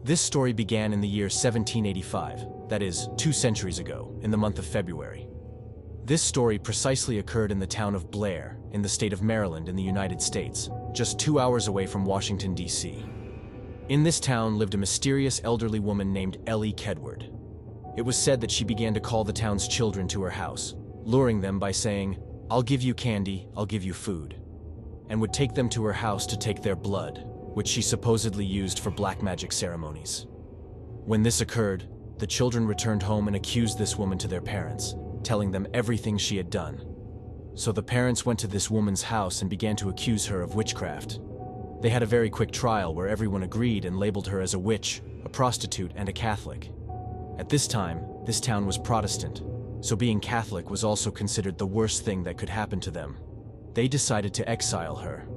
This story began in the year 1785, that is, 2 centuries ago, in the month of February. This story precisely occurred in the town of Blair, in the state of Maryland in the United States, just 2 hours away from Washington, D.C. In this town lived a mysterious elderly woman named Ellie Kedward. It was said that she began to call the town's children to her house, luring them by saying, "I'll give you candy, I'll give you food," and would take them to her house to take their blood, which she supposedly used for black magic ceremonies. When this occurred, the children returned home and accused this woman to their parents, telling them everything she had done. So the parents went to this woman's house and began to accuse her of witchcraft. They had a very quick trial where everyone agreed and labeled her as a witch, a prostitute, and a Catholic. At this time, this town was Protestant, so being Catholic was also considered the worst thing that could happen to them. They decided to exile her.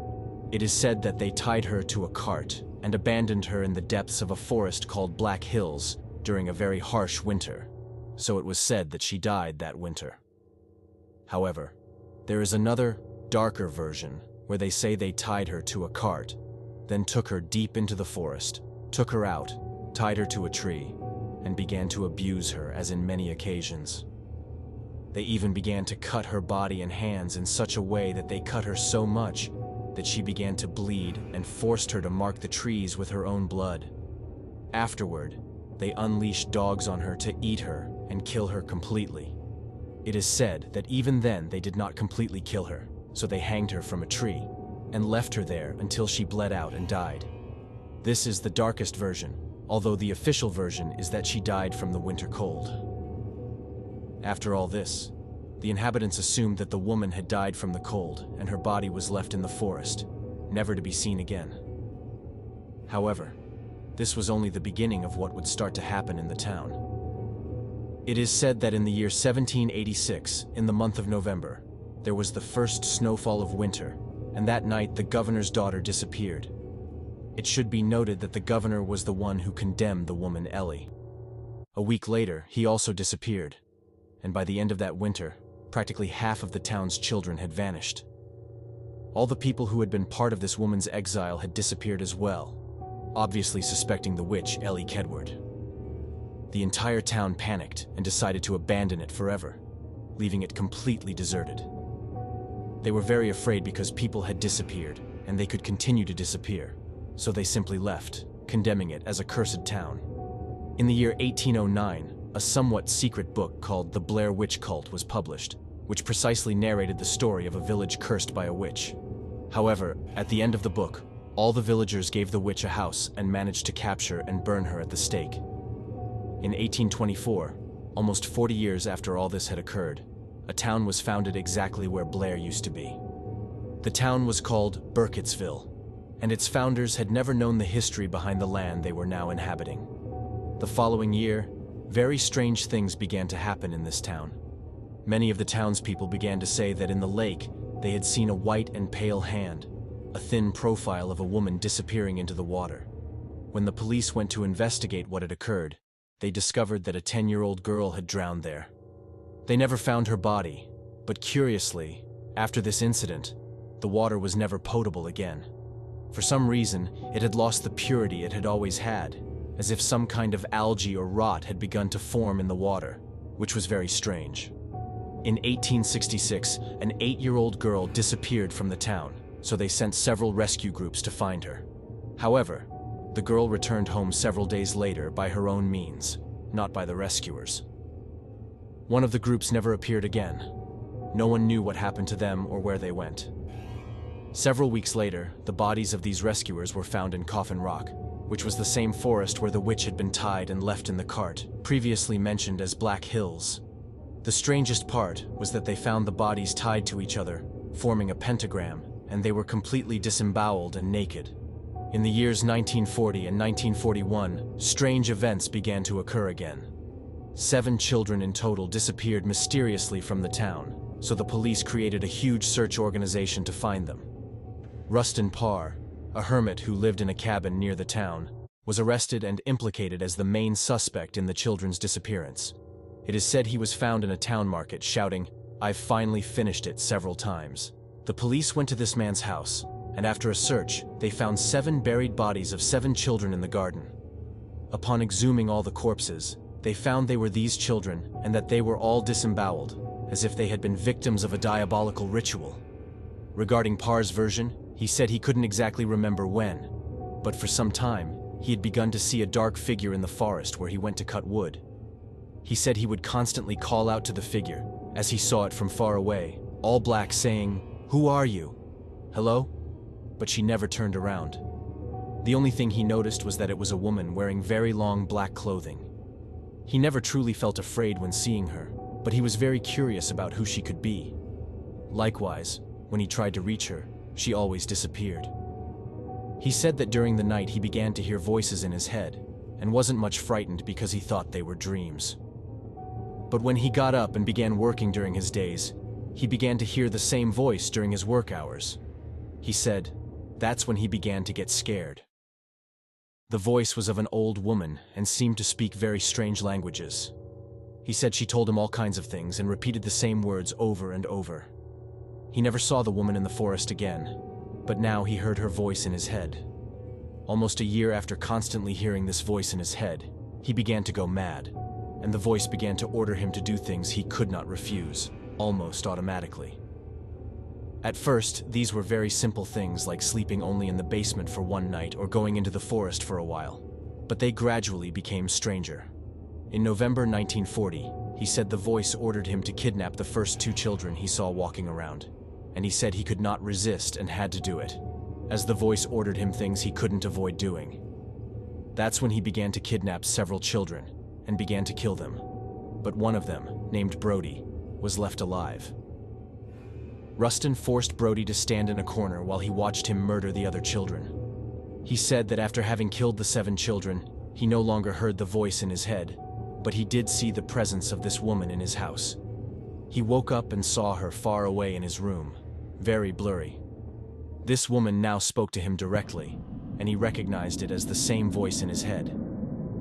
It is said that they tied her to a cart and abandoned her in the depths of a forest called Black Hills during a very harsh winter, so it was said that she died that winter. However, there is another, darker version where they say they tied her to a cart, then took her deep into the forest, took her out, tied her to a tree, and began to abuse her as in many occasions. They even began to cut her body and hands in such a way that they cut her so much that she began to bleed and forced her to mark the trees with her own blood. Afterward, they unleashed dogs on her to eat her and kill her completely. It is said that even then they did not completely kill her, so they hanged her from a tree and left her there until she bled out and died. This is the darkest version, although the official version is that she died from the winter cold. After all this, the inhabitants assumed that the woman had died from the cold and her body was left in the forest, never to be seen again. However, this was only the beginning of what would start to happen in the town. It is said that in the year 1786, in the month of November, there was the first snowfall of winter, and that night the governor's daughter disappeared. It should be noted that the governor was the one who condemned the woman Ellie. A week later, he also disappeared, and by the end of that winter, practically half of the town's children had vanished. All the people who had been part of this woman's exile had disappeared as well, obviously suspecting the witch Ellie Kedward. The entire town panicked and decided to abandon it forever, leaving it completely deserted. They were very afraid because people had disappeared and they could continue to disappear, so they simply left, condemning it as a cursed town. In the year 1809, a somewhat secret book called The Blair Witch Cult was published, which precisely narrated the story of a village cursed by a witch. However, at the end of the book, all the villagers gave the witch a house and managed to capture and burn her at the stake. In 1824, almost 40 years after all this had occurred, a town was founded exactly where Blair used to be. The town was called Burkittsville, and its founders had never known the history behind the land they were now inhabiting. The following year, very strange things began to happen in this town. Many of the townspeople began to say that in the lake they had seen a white and pale hand, a thin profile of a woman disappearing into the water. When the police went to investigate what had occurred, they discovered that a 10-year-old girl had drowned there. They never found her body, but curiously, after this incident, the water was never potable again. For some reason, it had lost the purity it had always had, as if some kind of algae or rot had begun to form in the water, which was very strange. In 1866, an 8-year-old girl disappeared from the town, so they sent several rescue groups to find her. However, the girl returned home several days later by her own means, not by the rescuers. One of the groups never appeared again. No one knew what happened to them or where they went. Several weeks later, the bodies of these rescuers were found in Coffin Rock, which was the same forest where the witch had been tied and left in the cart, previously mentioned as Black Hills. The strangest part was that they found the bodies tied to each other, forming a pentagram, and they were completely disemboweled and naked. In the years 1940 and 1941, strange events began to occur again. 7 children in total disappeared mysteriously from the town, so the police created a huge search organization to find them. Rustin Parr, a hermit who lived in a cabin near the town, was arrested and implicated as the main suspect in the children's disappearance. It is said he was found in a town market shouting, "I've finally finished it," several times. The police went to this man's house, and after a search, they found 7 buried bodies of 7 children in the garden. Upon exhuming all the corpses, they found they were these children and that they were all disemboweled, as if they had been victims of a diabolical ritual. Regarding Parr's version, he said he couldn't exactly remember when, but for some time, he had begun to see a dark figure in the forest where he went to cut wood. He said he would constantly call out to the figure, as he saw it from far away, all black, saying, "Who are you? Hello?" But she never turned around. The only thing he noticed was that it was a woman wearing very long black clothing. He never truly felt afraid when seeing her, but he was very curious about who she could be. Likewise, when he tried to reach her, she always disappeared. He said that during the night he began to hear voices in his head, and wasn't much frightened because he thought they were dreams. But when he got up and began working during his days, he began to hear the same voice during his work hours. He said, that's when he began to get scared. The voice was of an old woman and seemed to speak very strange languages. He said she told him all kinds of things and repeated the same words over and over. He never saw the woman in the forest again, but now he heard her voice in his head. Almost a year after constantly hearing this voice in his head, he began to go mad, and the voice began to order him to do things he could not refuse, almost automatically. At first, these were very simple things like sleeping only in the basement for one night or going into the forest for a while, but they gradually became stranger. In November 1940, he said the voice ordered him to kidnap the first 2 children he saw walking around, and he said he could not resist and had to do it, as the voice ordered him things he couldn't avoid doing. That's when he began to kidnap several children and began to kill them, but one of them, named Brody, was left alive. Rustin forced Brody to stand in a corner while he watched him murder the other children. He said that after having killed the 7 children, he no longer heard the voice in his head, but he did see the presence of this woman in his house. He woke up and saw her far away in his room, very blurry. This woman now spoke to him directly, and he recognized it as the same voice in his head.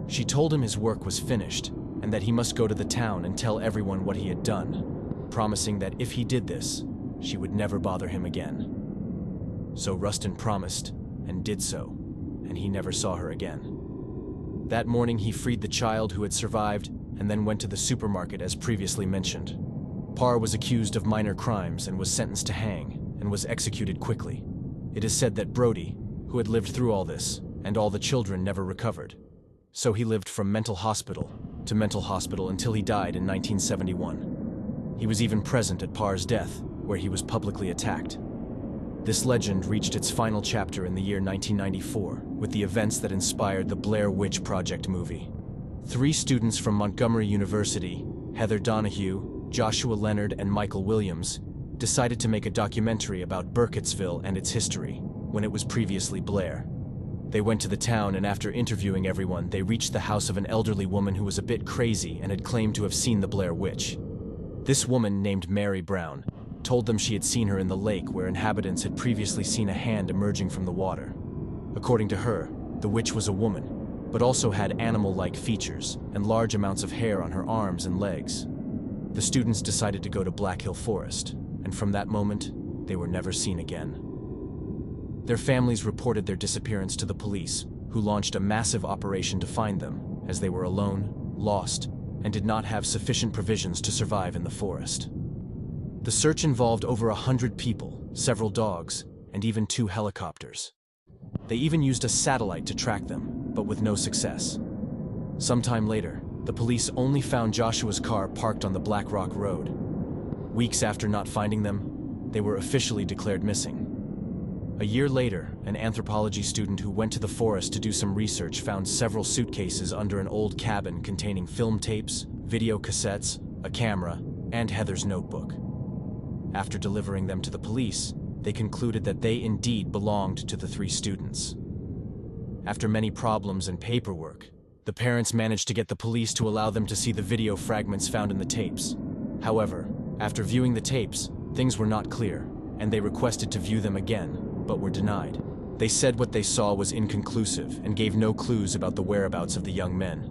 She told him his work was finished, and that he must go to the town and tell everyone what he had done, promising that if he did this, she would never bother him again. So Rustin promised, and did so, and he never saw her again. That morning he freed the child who had survived, and then went to the supermarket as previously mentioned. Parr was accused of minor crimes and was sentenced to hang, and was executed quickly. It is said that Brody, who had lived through all this, and all the children never recovered. So he lived from mental hospital to mental hospital until he died in 1971. He was even present at Parr's death, where he was publicly attacked. This legend reached its final chapter in the year 1994 with the events that inspired the Blair Witch Project movie. 3 students from Montgomery University, Heather Donahue, Joshua Leonard, and Michael Williams, decided to make a documentary about Burkittsville and its history, when it was previously Blair. They went to the town, and after interviewing everyone, they reached the house of an elderly woman who was a bit crazy and had claimed to have seen the Blair Witch. This woman, named Mary Brown, told them she had seen her in the lake where inhabitants had previously seen a hand emerging from the water. According to her, the witch was a woman, but also had animal-like features and large amounts of hair on her arms and legs. The students decided to go to Black Hill Forest, and from that moment, they were never seen again. Their families reported their disappearance to the police, who launched a massive operation to find them, as they were alone, lost, and did not have sufficient provisions to survive in the forest. The search involved over 100 people, several dogs, and even 2 helicopters. They even used a satellite to track them, but with no success. Sometime later, the police only found Joshua's car parked on the Black Rock Road. Weeks after not finding them, they were officially declared missing. A year later, an anthropology student who went to the forest to do some research found several suitcases under an old cabin containing film tapes, video cassettes, a camera, and Heather's notebook. After delivering them to the police, they concluded that they indeed belonged to the 3 students. After many problems and paperwork, the parents managed to get the police to allow them to see the video fragments found in the tapes. However, after viewing the tapes, things were not clear, and they requested to view them again, but were denied. They said what they saw was inconclusive and gave no clues about the whereabouts of the young men.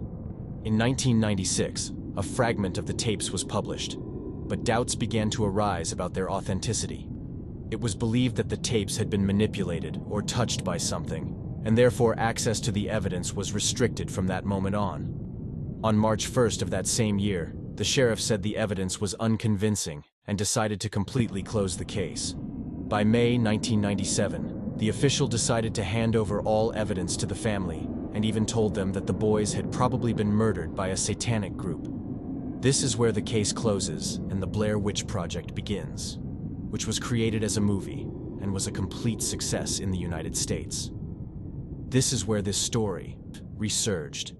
In 1996, a fragment of the tapes was published, but doubts began to arise about their authenticity. It was believed that the tapes had been manipulated or touched by something, and therefore access to the evidence was restricted from that moment on. On March 1st of that same year, the sheriff said the evidence was unconvincing and decided to completely close the case. By May 1997, the official decided to hand over all evidence to the family and even told them that the boys had probably been murdered by a satanic group. This is where the case closes and the Blair Witch Project begins, which was created as a movie and was a complete success in the United States. This is where this story resurged